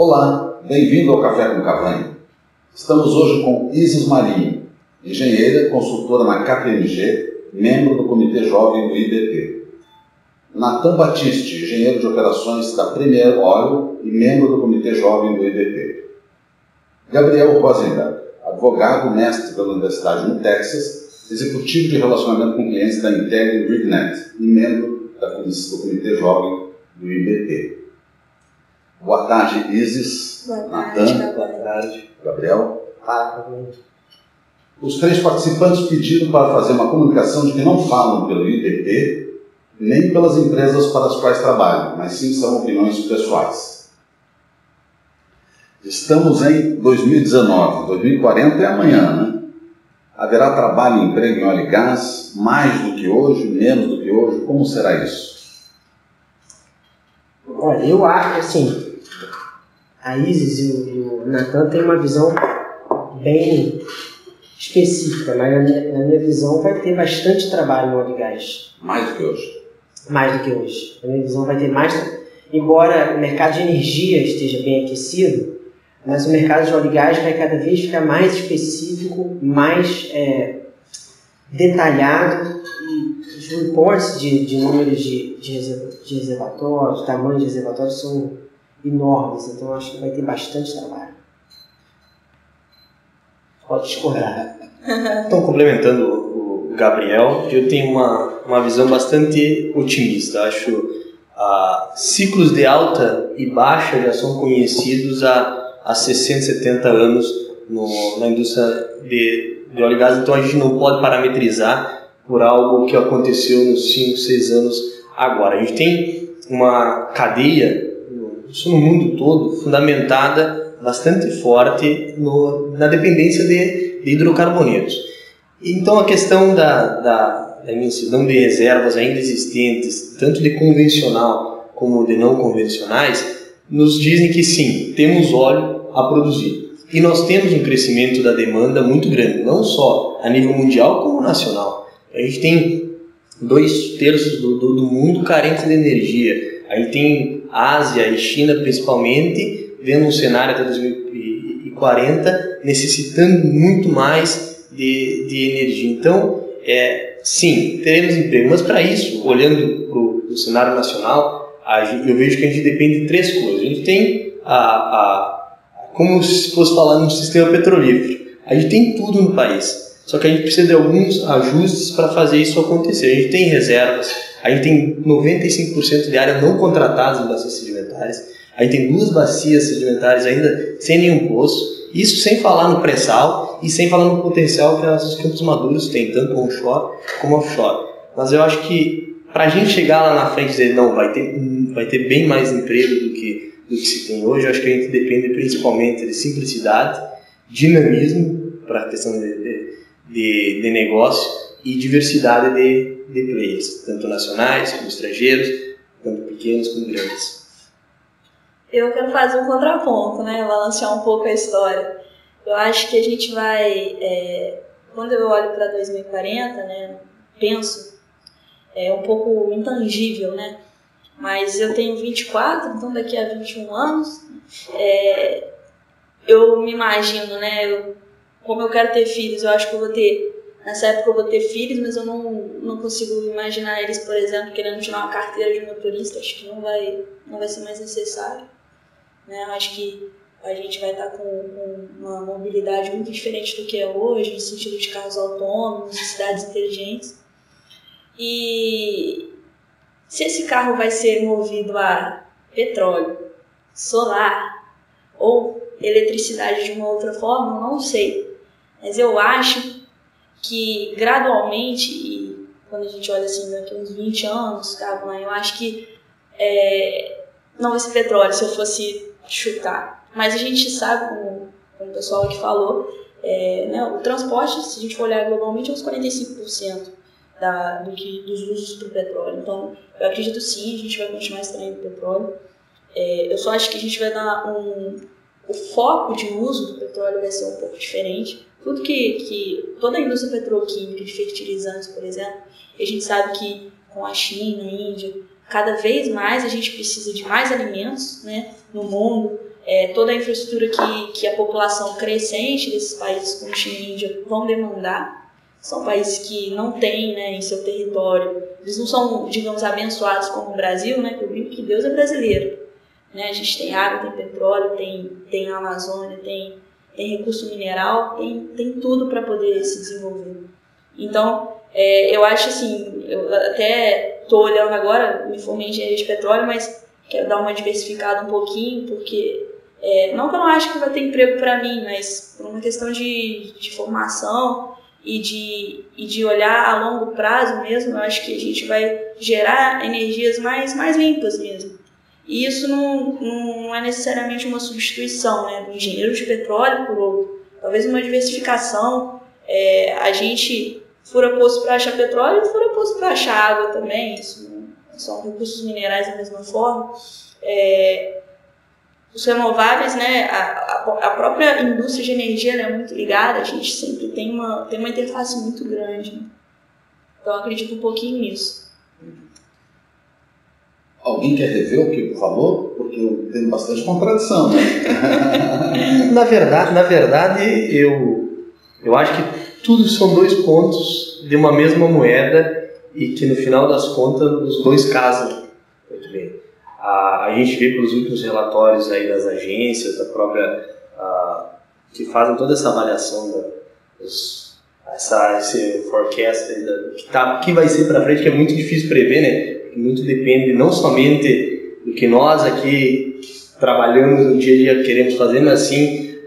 Olá, bem-vindo ao Café com Cavanha. Estamos hoje com Isis Marinho, engenheira, consultora na KPMG, membro do Comitê Jovem do IBP. Natan Batiste, engenheiro de operações da Premier Oil e membro do Comitê Jovem do IBP. Gabriel Rosenberg, advogado, mestre pela Universidade no Texas, executivo de relacionamento com clientes da Integre RigNet e membro do Comitê Jovem do IBP. Boa tarde, Isis. Boa tarde, Natan. Boa tarde, Gabriel. Os três participantes pediram para fazer uma comunicação de que não falam pelo IBP nem pelas empresas para as quais trabalham, mas sim são opiniões pessoais. Estamos em 2019, 2040 é amanhã, né? Haverá trabalho e emprego em óleo e gás, mais do que hoje, menos do que hoje? Como será isso? Olha, eu acho que assim, a Isis e o Natan têm uma visão bem específica, mas na minha visão vai ter bastante trabalho no óleo e gás. Mais do que hoje? Mais do que hoje. Na minha visão vai ter mais, embora o mercado de energia esteja bem aquecido, mas o mercado de óleo e gás vai cada vez ficar mais específico, mais detalhado, e os reports de números de reservatórios, tamanho de reservatórios são enormes, então eu acho que vai ter bastante trabalho. Pode discordar. Então, complementando o Gabriel, eu tenho uma visão bastante otimista. Acho ciclos de alta e baixa já são conhecidos há 60, 70 anos na indústria de óleo e gás, então a gente não pode parametrizar por algo que aconteceu nos 5, 6 anos agora. A gente tem uma cadeia, isso no mundo todo, fundamentada bastante forte na dependência de hidrocarbonetos. Então a questão da imensidão de reservas ainda existentes, tanto de convencional como de não convencionais, nos dizem que sim, temos óleo a produzir. E nós temos um crescimento da demanda muito grande, não só a nível mundial como nacional. A gente tem 2/3 do mundo carente de energia. A gente tem Ásia e China principalmente vendo um cenário até 2040 necessitando muito mais de energia. Então, sim, teremos emprego, mas para isso, olhando para o cenário nacional, eu vejo que a gente depende de 3 coisas. A gente tem como se fosse falar num sistema petrolífero. A gente tem tudo no país, só que a gente precisa de alguns ajustes para fazer isso acontecer. A gente tem reservas, a gente tem 95% de área não contratada em bacias sedimentares, a gente tem 2 bacias sedimentares ainda sem nenhum poço, isso sem falar no pré-sal e sem falar no potencial que os campos maduros têm, tanto onshore como offshore. Mas eu acho que para a gente chegar lá na frente e dizer, não, vai ter bem mais emprego do que se tem hoje, eu acho que a gente depende principalmente de simplicidade, dinamismo para a questão de negócio e diversidade de players, tanto nacionais como estrangeiros, tanto pequenos como grandes. Eu quero fazer um contraponto, né? Balancear um pouco a história. Eu acho que a gente vai, quando eu olho para 2040, né, penso, um pouco intangível, né? Mas eu tenho 24, então daqui a 21 anos, eu me imagino, né? Como eu quero ter filhos, eu acho que eu vou ter, nessa época eu vou ter filhos, mas eu não consigo imaginar eles, por exemplo, querendo tirar uma carteira de motorista. Acho que não vai ser mais necessário, né? Eu acho que a gente vai estar com uma mobilidade muito diferente do que é hoje, no sentido de carros autônomos, de cidades inteligentes. E se esse carro vai ser movido a petróleo, solar ou eletricidade de uma outra forma, eu não sei. Mas eu acho que gradualmente, e quando a gente olha assim daqui a uns 20 anos, tá, eu acho que não vai ser petróleo se eu fosse chutar. Mas a gente sabe, como o pessoal aqui falou, né, o transporte, se a gente for olhar globalmente, é uns 45% dos usos para o petróleo. Então, eu acredito sim, a gente vai continuar extraindo petróleo. Eu só acho que a gente vai dar o foco de uso do petróleo vai ser um pouco diferente. Tudo que toda a indústria petroquímica, de fertilizantes, por exemplo, a gente sabe que com a China, a Índia, cada vez mais a gente precisa de mais alimentos, né, no mundo. toda a infraestrutura que a população crescente desses países como China e Índia vão demandar. São países que não têm, né, em seu território, eles não são, digamos, abençoados como o Brasil, né, que eu brinco que Deus é brasileiro. Né? A gente tem água, tem petróleo, tem a Amazônia, tem recurso mineral, tem tudo para poder se desenvolver. Então, eu acho assim, eu até estou olhando agora, me formei em engenharia de petróleo, mas quero dar uma diversificada um pouquinho, porque não que eu não acho que vai ter emprego para mim, mas por uma questão de formação e de olhar a longo prazo mesmo, eu acho que a gente vai gerar energias mais limpas mesmo. E isso não é necessariamente uma substituição, né, do engenheiro de petróleo por outro. Talvez uma diversificação, a gente fura poço para achar petróleo e fura poço para achar água também, isso são recursos minerais da mesma forma. Os renováveis, né, a própria indústria de energia, né, é muito ligada, a gente sempre tem uma interface muito grande. Né? Então eu acredito um pouquinho nisso. Alguém quer rever o que falou? Porque eu tenho bastante contradição. Né? Na verdade eu acho que tudo são dois pontos de uma mesma moeda e que no final das contas os dois casam muito bem. A gente vê pelos últimos relatórios aí das agências, da própria que fazem toda essa avaliação esse forecast aí que vai ser para frente, que é muito difícil prever, né? Muito depende não somente do que nós aqui trabalhamos no dia a dia queremos fazer, mas sim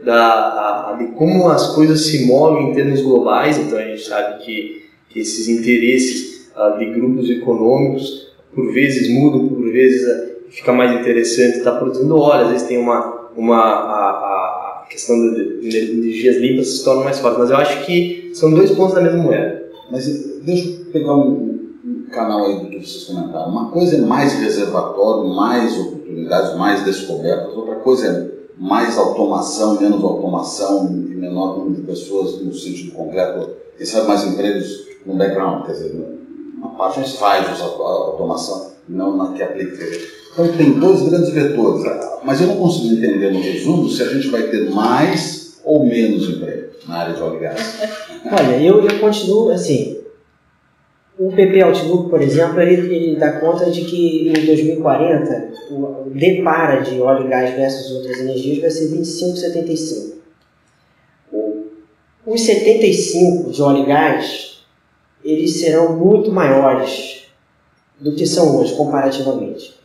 de como as coisas se movem em termos globais. Então a gente sabe que esses interesses de grupos econômicos por vezes mudam, por vezes fica mais interessante estar produzindo óleo, às vezes tem a questão de energias limpas se torna mais forte, mas eu acho que são dois pontos da mesma moeda. Mas deixa eu pegar um canal aí do que vocês comentaram. Uma coisa é mais reservatório, mais oportunidades, mais descobertas. Outra coisa é mais automação, menos automação e menor número de pessoas no sentido concreto. Quem sabe mais empregos no background, quer dizer, uma parte a gente faz a automação, não na que aplica. Então tem dois grandes vetores, mas eu não consigo entender no resumo se a gente vai ter mais ou menos emprego na área de óleo e gás. Olha, eu continuo assim. O PP Outlook, por exemplo, ele dá conta de que em 2040 o depara de óleo e gás versus outras energias vai ser 25,75. Os 75 de óleo e gás, eles serão muito maiores do que são hoje, comparativamente.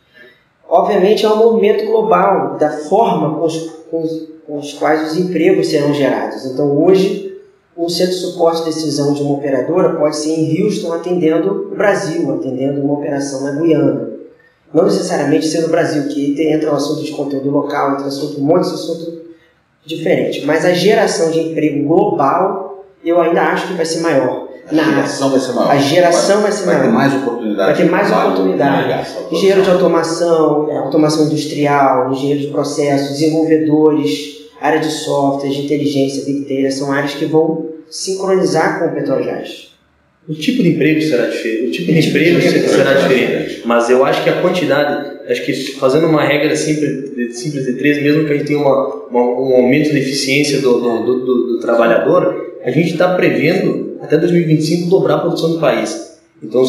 Obviamente é um movimento global da forma com os quais os empregos serão gerados. Então hoje um centro de suporte de decisão de uma operadora pode ser em Houston atendendo o Brasil, atendendo uma operação na Guiana. Não necessariamente ser no Brasil, que entra um assunto de conteúdo local, entra um monte de assunto diferente. Mas a geração de emprego global, eu ainda acho que vai ser maior. A geração vai ser maior. A geração vai ser maior. Vai ter mais oportunidade. Vai ter mais oportunidade. Engenheiro de automação, automação industrial, engenheiro de processos, desenvolvedores, área de software, de inteligência, big data, são áreas que vão sincronizar com o petróleo e gás. O tipo de emprego será diferente. Será diferente. Mas eu acho que a quantidade, acho que fazendo uma regra simples de 3, mesmo que a gente tenha um aumento de eficiência do trabalhador, a gente está prevendo até 2025 dobrar a produção do país. Então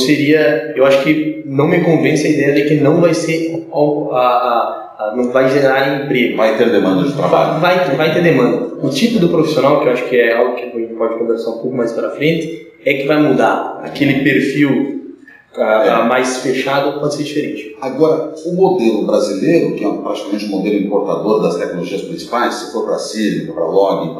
eu acho que não me convence a ideia de que não vai ser não vai gerar emprego. Vai ter demanda de trabalho. Vai ter demanda. O tipo do profissional, que eu acho que é algo que a gente pode conversar um pouco mais para frente, é que vai mudar. Aquele perfil mais fechado pode ser diferente. Agora, o modelo brasileiro, que é praticamente um modelo importador das tecnologias principais, se for para Sílica, para Log,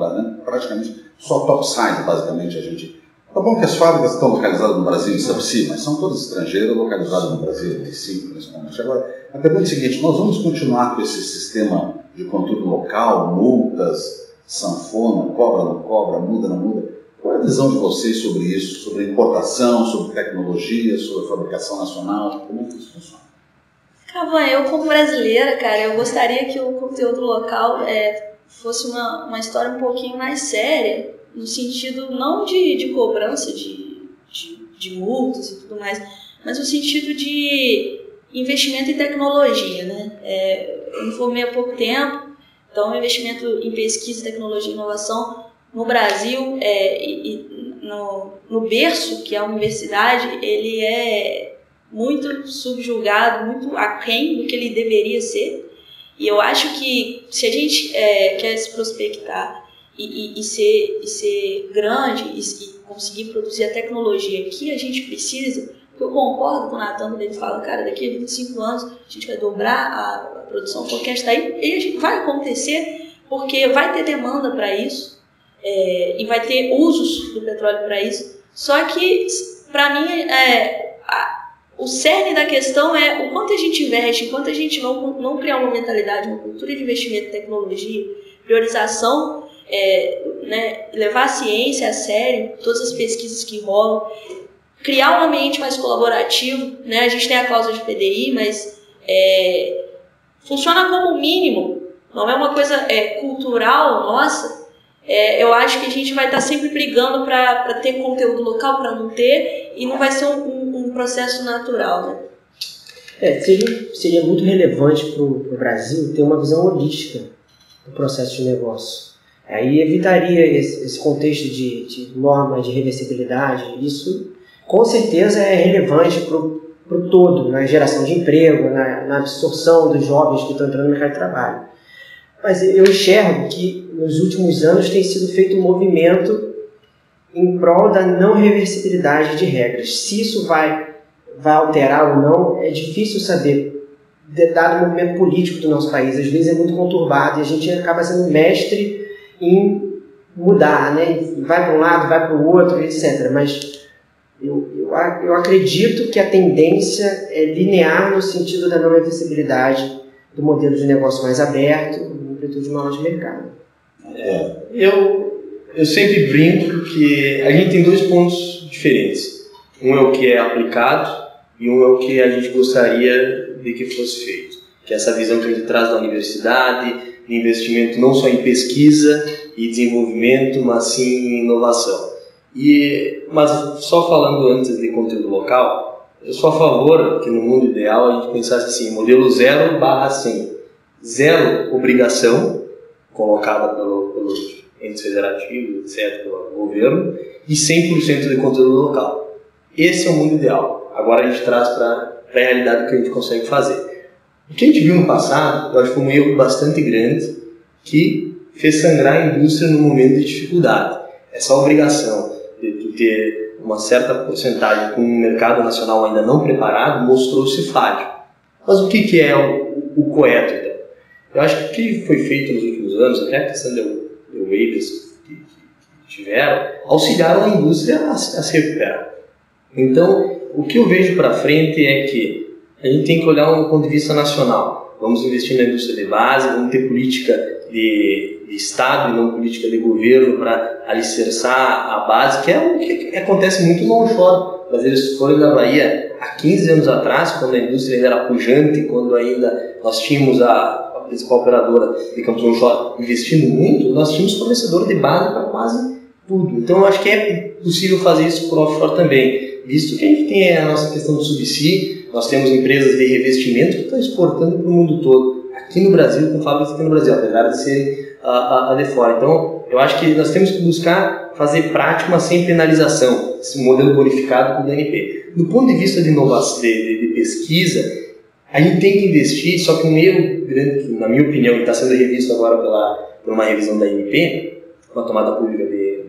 praticamente só topside, basicamente, a gente... Tá bom que as fábricas estão localizadas no Brasil, em subsea, mas são todas estrangeiras localizadas no Brasil, em si, principalmente. Agora, a pergunta é a seguinte: nós vamos continuar com esse sistema de controle local, multas, sanfona, cobra, não cobra, muda, não muda? Qual é a visão de vocês sobre isso, sobre importação, sobre tecnologia, sobre fabricação nacional? Como é que isso funciona? Cavan, eu como brasileira, cara, eu gostaria que o conteúdo local fosse uma história um pouquinho mais séria, no sentido não de cobrança de multas e tudo mais, mas no sentido de investimento em tecnologia, né? Eu me formei há pouco tempo Então, o investimento em pesquisa, tecnologia e inovação no Brasil e no berço, que é a universidade, ele é muito subjugado, muito aquém do que ele deveria ser. E eu acho que se a gente quer se prospectar e ser grande e conseguir produzir a tecnologia que a gente precisa, porque eu concordo com o Natan quando ele fala, cara, daqui a 25 anos a gente vai dobrar a produção forecast aí, e vai acontecer porque vai ter demanda para isso e vai ter usos do petróleo para isso. Só que, para mim, o cerne da questão é o quanto a gente investe, enquanto a gente não criar uma mentalidade, uma cultura de investimento em tecnologia, priorização, né, levar a ciência a sério, todas as pesquisas que rolam, criar um ambiente mais colaborativo, né? A gente tem a cláusula de PDI, mas funciona como mínimo, não é uma coisa cultural nossa. Eu acho que a gente vai estar sempre brigando para ter conteúdo local, para não ter, e não vai ser um processo natural, né? Seria muito relevante para o Brasil ter uma visão holística do processo de negócio. Aí evitaria esse contexto de norma de reversibilidade. Isso, com certeza, é relevante para o todo, na geração de emprego, na absorção dos jovens que estão entrando no mercado de trabalho. Mas eu enxergo que nos últimos anos tem sido feito um movimento em prol da não reversibilidade de regras. Se isso vai alterar ou não, é difícil saber, dado o movimento político do nosso país. Às vezes é muito conturbado e a gente acaba sendo mestre em mudar, né? Vai para um lado, vai para o outro, etc. Mas eu acredito que a tendência é linear no sentido da não reversibilidade do modelo de negócio mais aberto, em virtude maior de mercado. Eu sempre brinco que a gente tem dois pontos diferentes. Um é o que é aplicado e um é o que a gente gostaria de que fosse feito. Que é essa visão que a gente traz da universidade, de investimento não só em pesquisa e desenvolvimento, mas sim em inovação. Mas só falando antes de conteúdo local, eu sou a favor que no mundo ideal a gente pensasse assim, modelo 0/100. 0 obrigação colocada pelo ente federativo, etc., pelo governo, e 100% de conteúdo local. Esse é o mundo ideal. Agora a gente traz para a realidade o que a gente consegue fazer. O que a gente viu no passado, eu acho que foi um erro bastante grande que fez sangrar a indústria no momento de dificuldade. Essa obrigação de ter uma certa porcentagem com o mercado nacional ainda não preparado mostrou-se falho. Mas o que é o correto, então? Eu acho que o que foi feito nos últimos anos, até a questão de waivers que tiveram, auxiliaram a indústria a se recuperar. Então, o que eu vejo para frente é que a gente tem que olhar do ponto de vista nacional. Vamos investir na indústria de base, vamos ter política de Estado e não política de governo para alicerçar a base, que é o que acontece muito no onshore. Brasileiros foram da Bahia há 15 anos atrás, quando a indústria ainda era pujante, quando ainda nós tínhamos a principal operadora de campos onshore investindo muito, nós tínhamos fornecedor de base para quase tudo. Então, eu acho que é possível fazer isso por offshore também, visto que a gente tem a nossa questão do subsídio, nós temos empresas de revestimento que estão exportando para o mundo todo, aqui no Brasil, com fábricas aqui no Brasil, apesar de serem a de fora. Então, eu acho que nós temos que buscar fazer prática, mas sem penalização, esse modelo bonificado com o DNP. Do ponto de vista de inovação, de pesquisa, a gente tem que investir, só que um erro grande, na minha opinião, que está sendo revisto agora por uma revisão da ANP, uma tomada pública de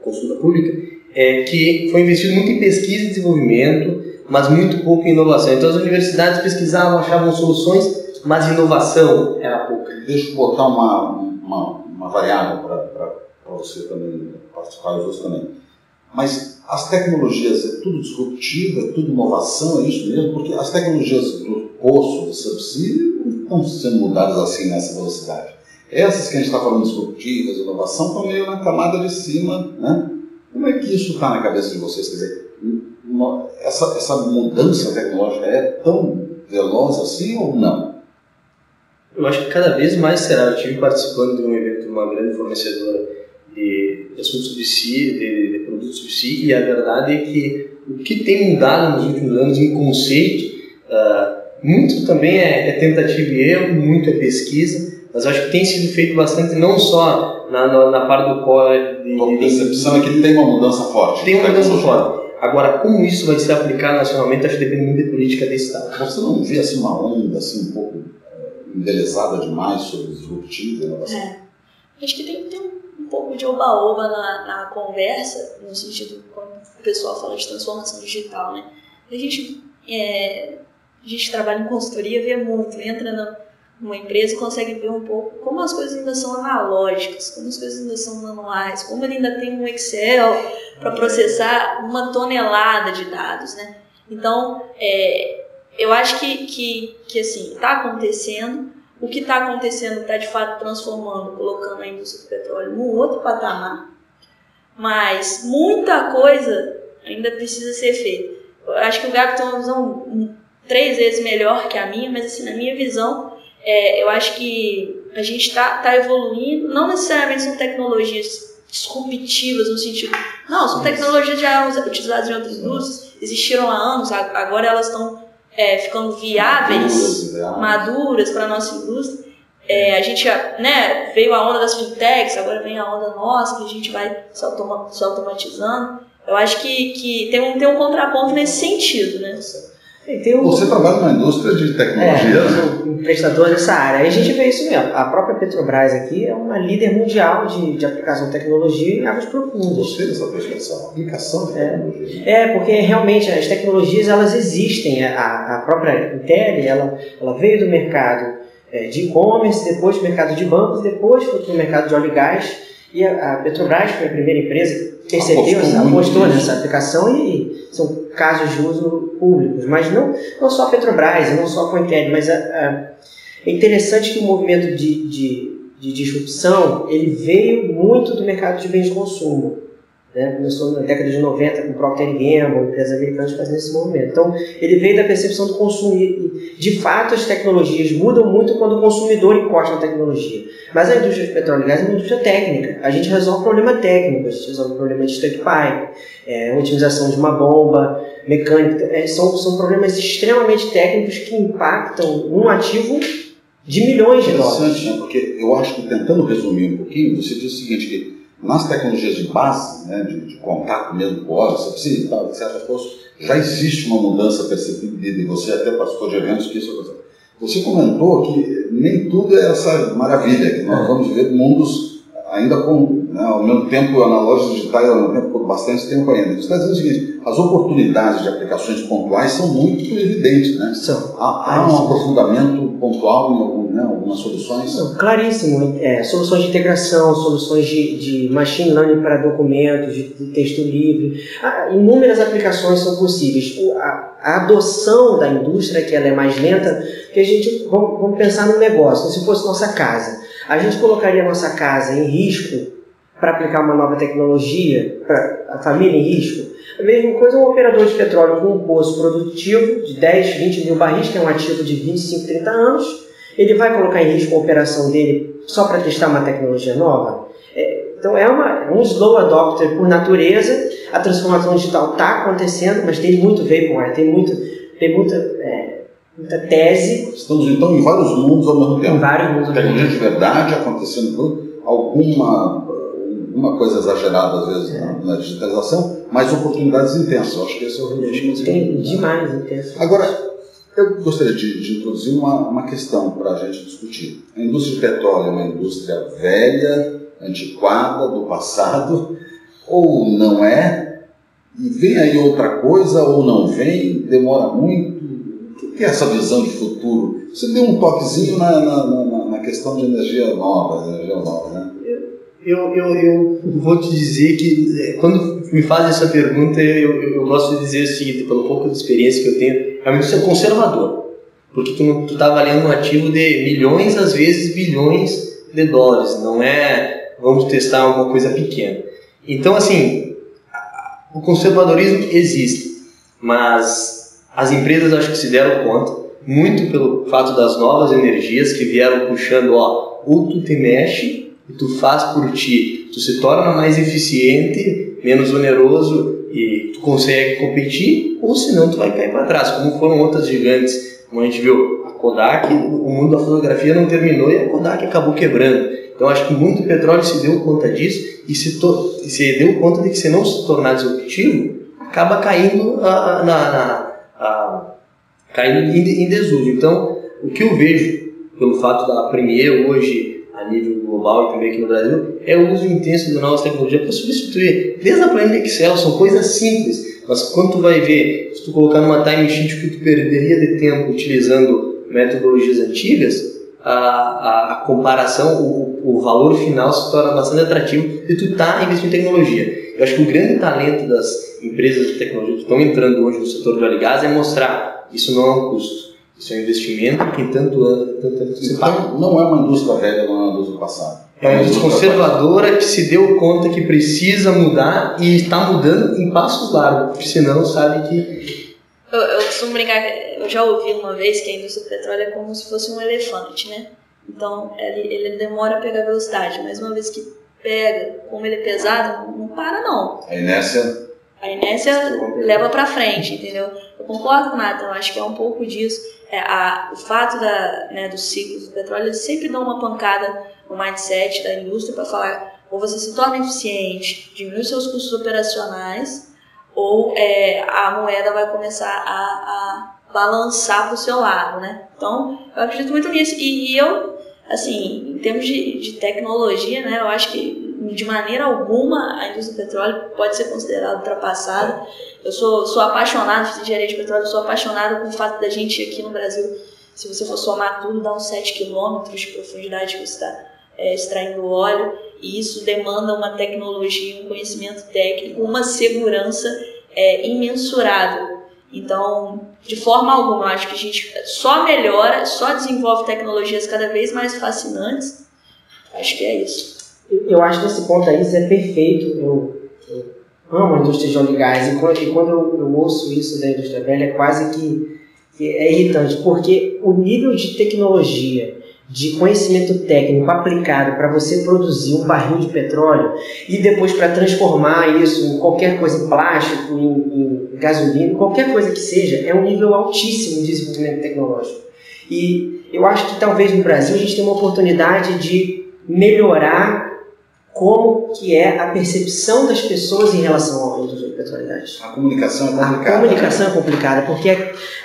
consulta pública, é que foi investido muito em pesquisa e desenvolvimento, mas muito pouco em inovação. Então as universidades pesquisavam, achavam soluções, mas inovação era pouca. Deixa eu botar uma variável para você também participar, você também. Mas as tecnologias é tudo disruptivo, é tudo inovação, é isso mesmo? Porque as tecnologias do poço, do subsídio, não estão sendo mudadas assim nessa velocidade. Essas que a gente está falando disruptivas, inovação, estão meio na camada de cima, né? Como é que isso está na cabeça de vocês? Quer dizer, essa mudança tecnológica é tão veloz assim ou não? Eu acho que cada vez mais será. Eu estive participando de um evento de uma grande fornecedora de assuntos de produtos de si, e a verdade é que o que tem mudado nos últimos anos em conceito, muito também é tentativa e erro, muito é pesquisa, mas acho que tem sido feito bastante, não só na parte do core. A percepção é que tem uma mudança forte. Tem uma mudança forte. Agora, como isso vai ser aplicado nacionalmente, acho que depende muito da política de Estado. Você não vê assim, uma onda assim, um pouco embelezada demais sobre disruptivo? Acho que tem que ter um pouco de oba-oba na conversa, no sentido quando o pessoal fala de transformação digital, né? A gente trabalha em consultoria, vê muito, entra numa empresa e consegue ver um pouco como as coisas ainda são analógicas, como as coisas ainda são manuais, como ele ainda tem um Excel para processar 1 tonelada de dados, né? Então, eu acho que assim, está acontecendo. O que está acontecendo está, de fato, transformando, colocando a indústria do petróleo num outro patamar. Mas muita coisa ainda precisa ser feita. Eu acho que o Gabi tem uma visão 3 vezes melhor que a minha, mas, assim, na minha visão, eu acho que a gente está evoluindo. Não necessariamente são tecnologias disruptivas no sentido... Não, são tecnologias já utilizadas em outras indústrias, existiram há anos, agora elas estão... ficando viáveis, maduras para a nossa indústria. A gente veio a onda das fintechs, agora vem a onda nossa, que a gente vai se automatizando. Eu acho que tem um contraponto nesse sentido, né? Você trabalha numa indústria de tecnologia? Eu sou um prestador dessa área. Aí a gente vê isso mesmo. A própria Petrobras aqui é uma líder mundial de aplicação de tecnologia em águas profundas. Gostei dessa percepção. Aplicação de tecnologia. Porque realmente as tecnologias elas existem. A própria Intel ela veio do mercado de e-commerce, depois do mercado de bancos, depois foi para o mercado de óleo e gás. E a Petrobras foi a primeira empresa que apostou nessa aplicação e são casos de uso públicos, mas não só a Petrobras, não só a Cointel, mas é interessante que o movimento de disrupção ele veio muito do mercado de bens de consumo. Começou na década de 90 com o Procter & Gamble, empresas americanas fazendo esse movimento. Então, ele veio da percepção do consumo e, de fato, as tecnologias mudam muito quando o consumidor encosta na tecnologia. Mas a indústria de petróleo e gás é uma indústria técnica. A gente resolve problema técnico, a gente resolve problema de stack pipe, otimização de uma bomba, mecânica. São problemas extremamente técnicos que impactam um ativo de milhões de dólares. Interessante, né? Porque eu acho que, tentando resumir um pouquinho, você diz o seguinte, que nas tecnologias de base, de contato mesmo com óleo, subsídio e tal, etc., já existe uma mudança percebida, e você até participou de eventos que isso aconteceu. Você comentou que nem tudo é essa maravilha, que nós vamos ver mundos ainda com, ao mesmo tempo, analógicos digitais, ao mesmo tempo, por bastante tempo ainda. Você está dizendo o seguinte, as oportunidades de aplicações pontuais são muito evidentes, né? Há um aprofundamento pontual em algumas soluções? Claríssimo. Soluções de integração, soluções de machine learning para documentos, de texto livre. Inúmeras aplicações são possíveis. A adoção da indústria, que ela é mais lenta, que vamos pensar num negócio, se fosse nossa casa. A gente colocaria a nossa casa em risco para aplicar uma nova tecnologia, para a família em risco? A mesma coisa um operador de petróleo com um poço produtivo de 10, 20 mil barris, que é um ativo de 25, 30 anos, ele vai colocar em risco a operação dele só para testar uma tecnologia nova? Então é um slow adopter por natureza. A transformação digital está acontecendo, mas tem muito vaporware, tem muita tese. Estamos então em vários mundos ao mesmo tempo. Em vários mundos. Tecnologia de verdade acontecendo, alguma coisa exagerada às vezes na digitalização, mas oportunidades intensas. Eu acho que esse é o objetivo. Tem demais intensas. Agora, eu gostaria de introduzir uma questão para a gente discutir. A indústria de petróleo é uma indústria velha, antiquada, do passado, ou não é? E vem aí outra coisa, ou não vem? Demora muito? O que é essa visão de futuro? Você deu um toquezinho na questão de energia nova, né? Eu vou te dizer que quando me fazem essa pergunta, eu gosto de dizer o seguinte, pelo pouco de experiência que eu tenho, realmente você é conservador, porque tu está avaliando um ativo de milhões, às vezes bilhões de dólares, não é vamos testar uma coisa pequena. Então, assim, o conservadorismo existe, mas as empresas acho que se deram conta, muito pelo fato das novas energias que vieram puxando, ou tu te mexe, e tu faz por ti, tu se torna mais eficiente, menos oneroso e tu consegue competir, ou senão tu vai cair para trás, como foram outras gigantes, como a gente viu, a Kodak, o mundo da fotografia não terminou e a Kodak acabou quebrando. Então acho que muito petróleo se deu conta disso e se deu conta de que se não se tornar disruptivo, acaba caindo, caindo em desuso. Então, o que eu vejo pelo fato da Premier hoje, a nível global e também aqui no Brasil, é o uso intenso de novas tecnologias para substituir. Desde a planilha Excel, são coisas simples, mas quando tu vai ver, se tu colocar numa time sheet o que tu perderia de tempo utilizando metodologias antigas, a comparação, o valor final se torna bastante atrativo e tu está investindo em tecnologia. Eu acho que o grande talento das empresas de tecnologia que estão entrando hoje no setor do óleo e gás é mostrar isso não é um custo, isso é um investimento que tanto se paga. Então, não é uma indústria velha, não é uma indústria passada. É uma indústria conservadora que se deu conta que precisa mudar e está mudando em passos largos, porque senão sabe que... Eu costumo brincar, eu já ouvi uma vez que a indústria do petróleo é como se fosse um elefante, né? Então, ele demora a pegar velocidade, mas uma vez que pega, como ele é pesado, não para não. A inércia leva pra frente, entendeu? Eu concordo com o Nathan, eu acho que é um pouco disso. O fato dos ciclos do petróleo, eles sempre dão uma pancada no mindset da indústria para falar, ou você se torna eficiente, diminui seus custos operacionais, ou a moeda vai começar a balançar para o seu lado, né? Então, eu acredito muito nisso. E eu, assim, em termos de tecnologia, né, eu acho que de maneira alguma a indústria do petróleo pode ser considerada ultrapassada. Eu sou apaixonado, fiz engenharia de petróleo, sou apaixonado com o fato da gente aqui no Brasil, se você for somar tudo, dá uns 7 quilômetros de profundidade que você está extraindo óleo, e isso demanda uma tecnologia, um conhecimento técnico, uma segurança imensurável. Então, de forma alguma, eu acho que a gente só melhora, só desenvolve tecnologias cada vez mais fascinantes. Acho que é isso. Eu acho que esse ponto aí é perfeito. Eu amo a indústria de óleo e gás, e quando eu ouço isso da indústria velha, é quase que é irritante, porque o nível de tecnologia, de conhecimento técnico aplicado para você produzir um barril de petróleo e depois para transformar isso em qualquer coisa, em plástico, em gasolina, qualquer coisa que seja, é um nível altíssimo de desenvolvimento tecnológico. E eu acho que talvez no Brasil a gente tenha uma oportunidade de melhorar como que é a percepção das pessoas em relação à indústria de petróleo. A comunicação é complicada. A comunicação é complicada, porque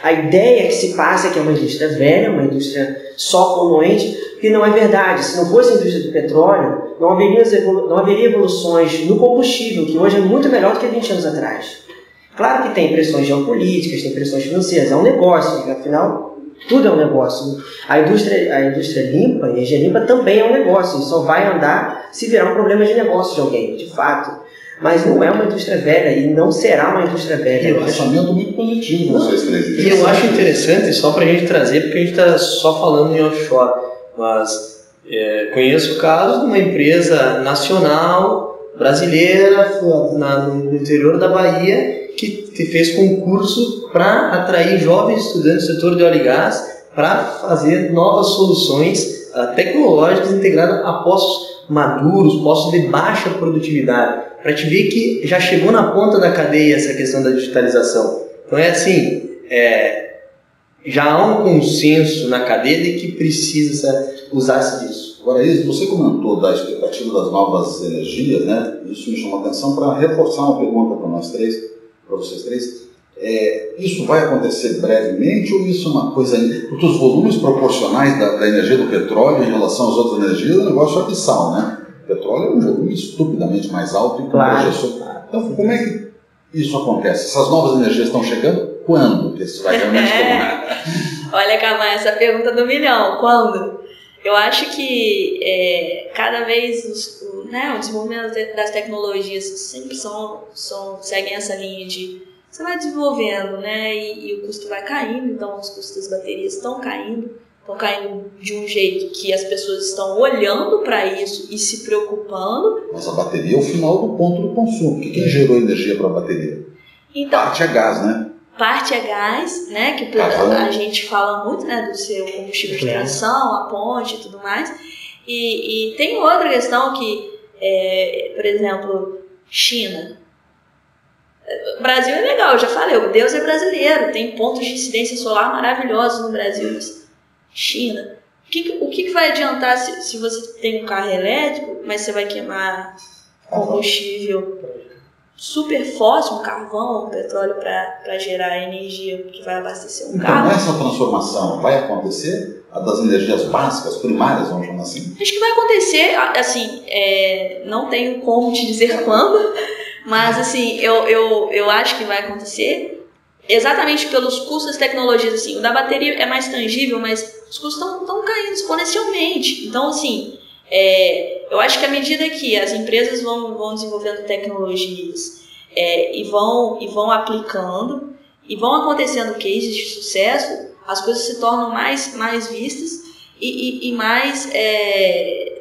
a ideia que se passa é que é uma indústria velha, uma indústria só poluente, que não é verdade. Se não fosse a indústria do petróleo, não haveria evoluções no combustível, que hoje é muito melhor do que 20 anos atrás. Claro que tem pressões geopolíticas, tem pressões financeiras, é um negócio, afinal, tudo é um negócio. A indústria limpa, a energia limpa também é um negócio, só vai andar se virar um problema de negócio de alguém, de fato. Mas não é uma indústria velha e não será uma indústria velha. É um pensamento muito positivo, vocês três. E eu acho interessante, só para a gente trazer, porque a gente está só falando em offshore, mas conheço o caso de uma empresa nacional brasileira no interior da Bahia que fez concurso para atrair jovens estudantes do setor de óleo e gás para fazer novas soluções tecnológicas integradas a poços maduros, poços de baixa produtividade, para te ver que já chegou na ponta da cadeia essa questão da digitalização. Então já há um consenso na cadeia de que precisa usar-se disso. Agora, Isis, você comentou da expectativa das novas energias, né? Isso me chamou a atenção para reforçar uma pergunta para nós três, para vocês três. Isso vai acontecer brevemente ou isso é uma coisa... Porque os volumes proporcionais da energia do petróleo em relação às outras energias é um negócio abissal, né? O petróleo é um volume estupidamente mais alto. Claro. Então, como é que isso acontece? Essas novas energias estão chegando? Quando que isso vai realmente terminar? Olha, Camargo, essa pergunta do milhão. Quando? Eu acho que cada vez o desenvolvimento das tecnologias sempre seguem essa linha de você vai desenvolvendo, né, e o custo vai caindo, então os custos das baterias estão caindo de um jeito que as pessoas estão olhando para isso e se preocupando. Mas a bateria é o final do ponto do consumo. Quem gerou energia para a bateria? Então, parte é gás, né? Parte é gás, né, que a gente fala muito, né, do seu combustível de transição, a ponte e tudo mais. E tem outra questão que, por exemplo, China. O Brasil é legal, eu já falei, o Deus é brasileiro, tem pontos de incidência solar maravilhosos no Brasil. China, o que vai adiantar se você tem um carro elétrico, mas você vai queimar combustível super fóssil, um carvão, um petróleo para gerar energia que vai abastecer um carro? Então essa transformação vai acontecer? A das energias básicas, primárias, vamos chamar assim? Acho que vai acontecer, assim, não tenho como te dizer quando, mas assim, eu acho que vai acontecer exatamente pelos custos das tecnologias. Assim, o da bateria é mais tangível, mas os custos estão caindo exponencialmente. Então, assim, eu acho que à medida que as empresas vão desenvolvendo tecnologias e vão aplicando e vão acontecendo cases de sucesso, as coisas se tornam mais vistas e mais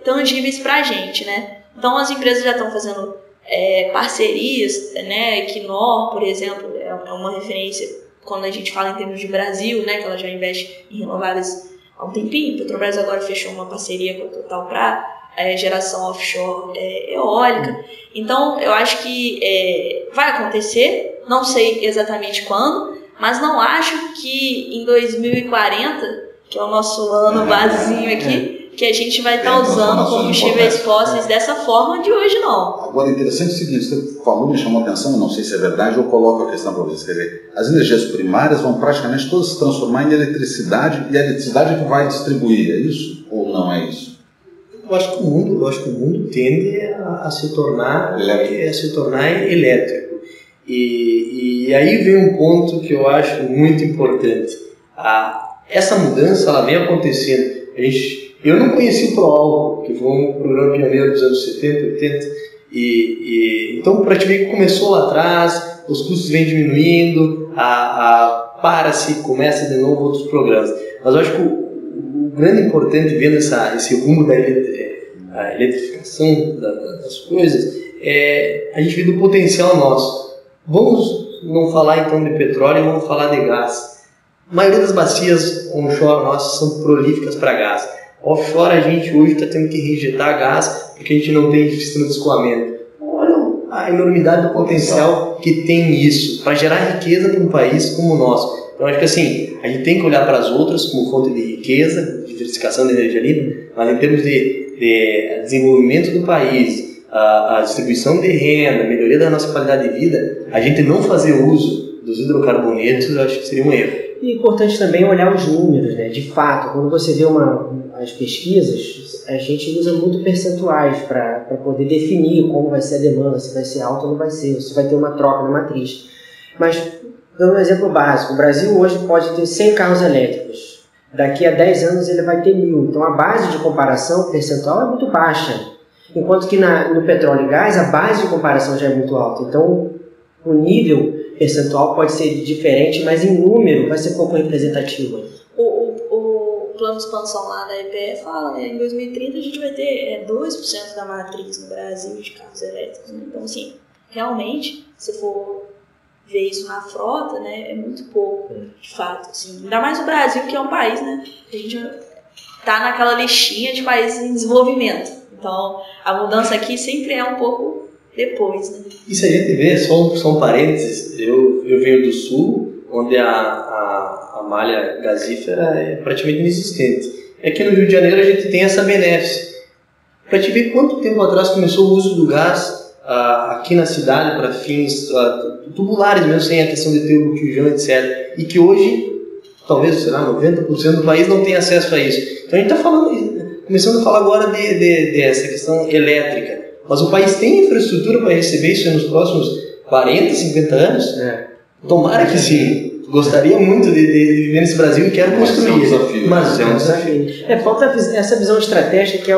tangíveis para a gente, né? Então, as empresas já estão fazendo parcerias, né? Equinor, por exemplo, é uma referência quando a gente fala em termos de Brasil, né? Que ela já investe em renováveis há um tempinho. Petrobras agora fechou uma parceria com a Total para geração offshore eólica. Então, eu acho que vai acontecer, não sei exatamente quando, mas não acho que em 2040, que é o nosso ano basezinho aqui, que a gente vai estar usando combustíveis fósseis dessa forma de hoje, não. Agora, interessante é o seguinte, você falou, me chamou a atenção, não sei se é verdade, eu coloco a questão para vocês. Quer dizer, as energias primárias vão praticamente todas se transformar em eletricidade, e a eletricidade é que vai distribuir, é isso? Ou não é isso? Eu acho que o mundo tende a se tornar elétrico. E aí vem um ponto que eu acho muito importante. Essa mudança ela vem acontecendo. Eu não conheci o ProAlco, que foi um programa pioneiro dos anos 70, 80, então para te ver que começou lá atrás, os custos vêm diminuindo, começa de novo outros programas. Mas eu acho que o grande importante, vendo esse rumo da eletrificação das coisas, a gente vê do potencial nosso. Vamos não falar então de petróleo, vamos falar de gás. A maioria das bacias onshore nossas são prolíficas para gás. Offshore a gente hoje está tendo que rejeitar gás porque a gente não tem sistema de escoamento. Olha a enormidade do potencial que tem isso para gerar riqueza para um país como o nosso. Então acho que assim, a gente tem que olhar para as outras como fonte de riqueza, diversificação da energia limpa, mas em termos de desenvolvimento do país, a distribuição de renda, a melhoria da nossa qualidade de vida, a gente não fazer uso dos hidrocarbonetos, eu acho que seria um erro. E é importante também olhar os números, né? De fato, quando você vê as pesquisas, a gente usa muito percentuais para poder definir como vai ser a demanda, se vai ser alta ou não vai ser, se vai ter uma troca na matriz. Mas, dando um exemplo básico, o Brasil hoje pode ter 100 carros elétricos. Daqui a 10 anos ele vai ter 1000. Então a base de comparação percentual é muito baixa. Enquanto que no petróleo e gás a base de comparação já é muito alta. Então o nível percentual pode ser diferente, mas em número vai ser pouco representativo. O plano de expansão lá da EPE fala, né, em 2030 a gente vai ter 2% da matriz no Brasil de carros elétricos. Né? Então, assim, realmente, se for ver isso na frota, né, é muito pouco, de fato. Assim. Ainda mais o Brasil, que é um país, né, que a gente está naquela listinha de países em desenvolvimento. Então, a mudança aqui sempre é um pouco depois, né? E se a gente vê, só um parênteses, eu venho do sul, onde a malha gasífera é praticamente inexistente. Aqui no Rio de Janeiro a gente tem essa benéfice. Para te ver quanto tempo atrás começou o uso do gás aqui na cidade para fins tubulares mesmo, sem a questão de ter o botijão, etc. E que hoje, talvez, sei lá, 90% do país não tem acesso a isso. Então a gente está começando a falar agora dessa questão elétrica. Mas o país tem infraestrutura para receber isso nos próximos 40, 50 anos? Tomara que sim. Gostaria muito de viver nesse Brasil e quero construir. Mas é um desafio. Falta essa visão estratégica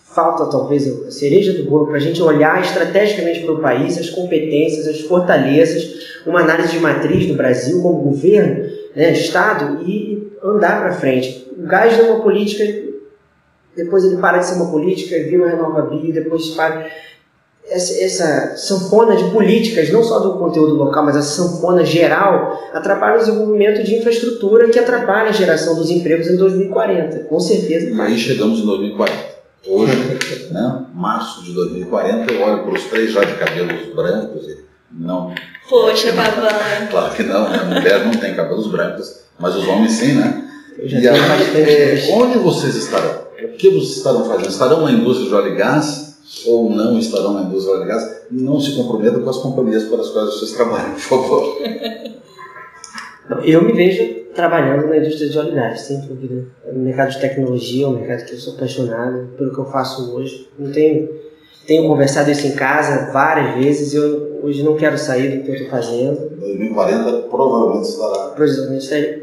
falta talvez a cereja do bolo para a gente olhar estrategicamente para o país, as competências, as fortalezas, uma análise de matriz do Brasil como governo, né, Estado, e andar para frente. O gás é uma política, depois ele para de ser uma política, vira uma renovável, depois para. Essa sanfona de políticas, não só do conteúdo local, mas a sanfona geral, atrapalha o desenvolvimento de infraestrutura que atrapalha a geração dos empregos em 2040, com certeza. Aí chegamos em 2040. Hoje, né, março de 2040, eu olho para os três já de cabelos brancos e não... Poxa, Pavão. Claro que não, né? A mulher não tem cabelos brancos, mas os homens sim, né? Eu já E tenho aí, bastante. onde vocês estarão? O que vocês estarão fazendo? Estarão na indústria de óleo e gás ou não estarão na indústria de óleo e gás? Não se comprometam com as companhias para as quais vocês trabalham, por favor. Eu me vejo trabalhando na indústria de óleo e gás, sem dúvida. No mercado de tecnologia, é um mercado que eu sou apaixonado pelo que eu faço hoje. Tenho conversado isso em casa várias vezes e eu hoje não quero sair do que eu estou fazendo. 2040 provavelmente estará.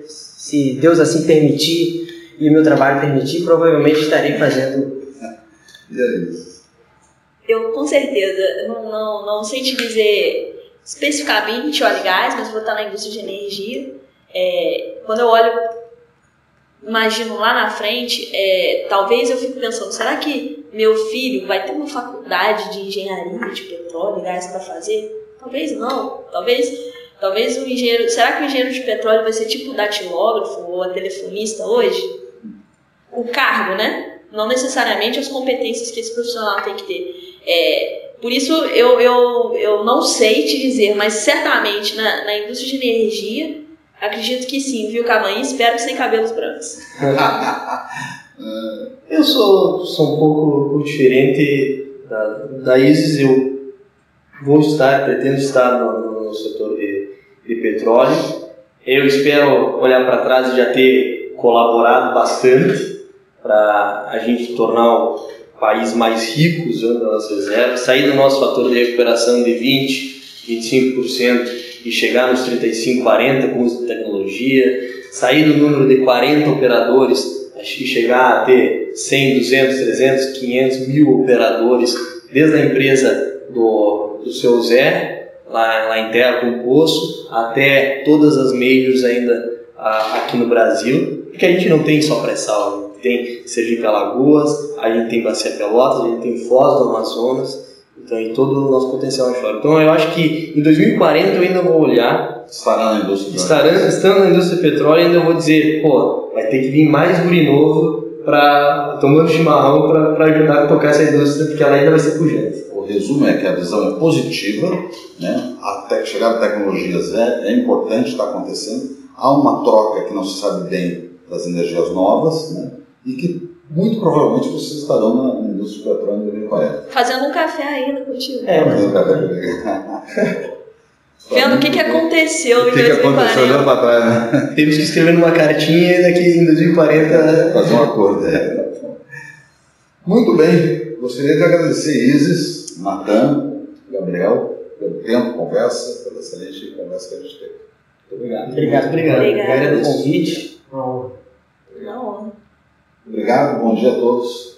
Se Deus assim permitir e o meu trabalho permitir, provavelmente estarei fazendo. E é isso. Eu, com certeza, não sei te dizer especificamente óleo e gás, mas vou estar na indústria de energia. Quando eu olho, imagino lá na frente, talvez eu fique pensando, será que meu filho vai ter uma faculdade de engenharia de petróleo e gás para fazer? Talvez não. Talvez o engenheiro... Será que o engenheiro de petróleo vai ser tipo o datilógrafo ou a telefonista hoje? O cargo, né? Não necessariamente as competências que esse profissional tem que ter. Por isso, eu não sei te dizer, mas certamente na indústria de energia, acredito que sim, viu, Cavanha? Espero que sem cabelos brancos. Eu sou um pouco diferente da Isis. Eu pretendo estar no setor de petróleo. Eu espero olhar para trás e já ter colaborado bastante para a gente tornar o país mais rico usando as reservas, sair do nosso fator de recuperação de 20%, 25% e chegar nos 35%, 40% com uso de tecnologia, sair do número de 40 operadores e chegar a ter 100, 200, 300, 500 mil operadores, desde a empresa do seu Zé, lá em Terra com Poço, até todas as majors ainda aqui no Brasil, porque a gente não tem só pré-sal, a gente tem Sergipe Alagoas, a gente tem Bacia Pelotas, a gente tem Foz do Amazonas, então em todo o nosso potencial fora. Então eu acho que em 2040 eu ainda vou olhar, Estará na indústria estando na indústria do petróleo, ainda vou dizer, vai ter que vir mais guri novo tomando chimarrão para ajudar a tocar essa indústria, porque ela ainda vai ser pujante. O resumo é que a visão é positiva, né? Até que chegar a tecnologias é importante, está acontecendo. Há uma troca que não se sabe bem das energias novas, né? E que muito provavelmente vocês estarão na indústria do petróleo em 2040. Fazendo um café ainda contigo. Fazendo café comigo. Vendo o que aconteceu em 2040. O que aconteceu olhando para trás, né? Temos que escrever numa cartinha e daqui em 2040 fazer um acordo. Muito bem. Gostaria de agradecer Isis, Natan, Gabriel, pelo tempo, conversa, pela excelente conversa que a gente teve. Muito obrigado. Obrigado Obrigada. pelo convite. Uma honra. Não. Obrigado, bom dia a todos.